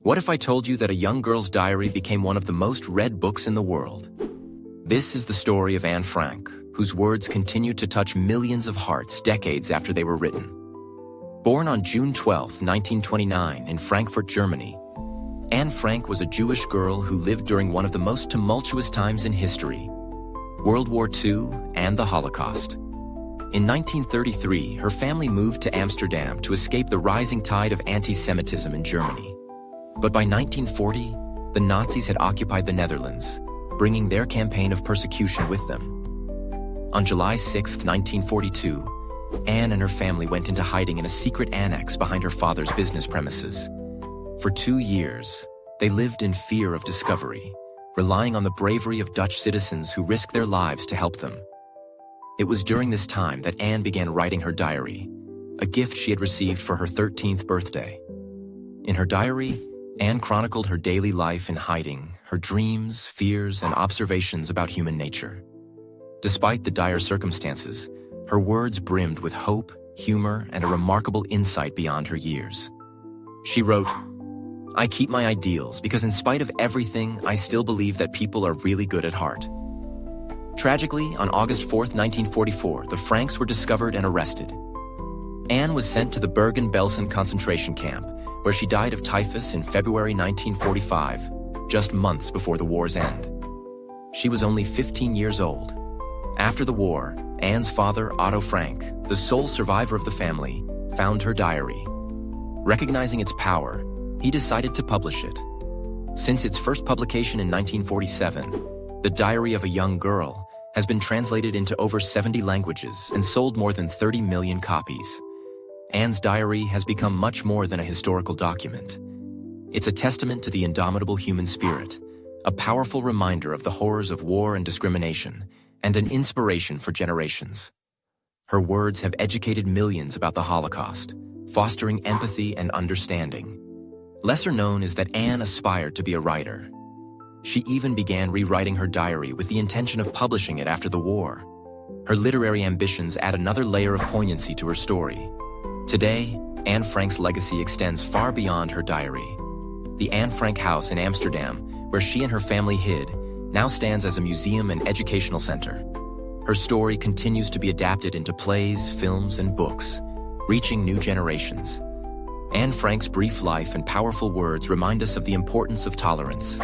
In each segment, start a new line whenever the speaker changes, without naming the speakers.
What if I told you that a young girl's diary became one of the most read books in the world? This is the story of Anne Frank, whose words continue to touch millions of hearts decades after they were written. Born on June 12, 1929, in Frankfurt, Germany, Anne Frank was a Jewish girl who lived during one of the most tumultuous times in history, World War II and the Holocaust. In 1933, her family moved to Amsterdam to escape the rising tide of antisemitism in Germany. But by 1940, the Nazis had occupied the Netherlands, bringing their campaign of persecution with them. On July 6, 1942, Anne and her family went into hiding in a secret annex behind her father's business premises. For 2 years, they lived in fear of discovery, relying on the bravery of Dutch citizens who risked their lives to help them. It was during this time that Anne began writing her diary, a gift she had received for her 13th birthday. In her diary, Anne chronicled her daily life in hiding, her dreams, fears, and observations about human nature. Despite the dire circumstances, her words brimmed with hope, humor, and a remarkable insight beyond her years. She wrote, "I keep my ideals because in spite of everything, I still believe that people are really good at heart." Tragically, on August 4, 1944, the Franks were discovered and arrested. Anne was sent to the Bergen-Belsen concentration camp, where she died of typhus in February 1945, just months before the war's end. She was only 15 years old. After the war, Anne's father, Otto Frank, the sole survivor of the family, found her diary. Recognizing its power, he decided to publish it. Since its first publication in 1947, The Diary of a Young Girl has been translated into over 70 languages and sold more than 30 million copies. Anne's diary has become much more than a historical document. It's a testament to the indomitable human spirit, a powerful reminder of the horrors of war and discrimination, and an inspiration for generations. Her words have educated millions about the Holocaust, fostering empathy and understanding. Lesser known is that Anne aspired to be a writer. She even began rewriting her diary with the intention of publishing it after the war. Her literary ambitions add another layer of poignancy to her story. Today, Anne Frank's legacy extends far beyond her diary. The Anne Frank house in Amsterdam, where she and her family hid, now stands as a museum and educational center. Her story continues to be adapted into plays, films, and books, reaching new generations. Anne Frank's brief life and powerful words remind us of the importance of tolerance,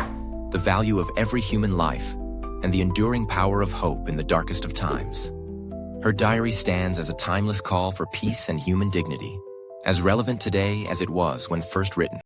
the value of every human life, and the enduring power of hope in the darkest of times. Her diary stands as a timeless call for peace and human dignity, as relevant today as it was when first written.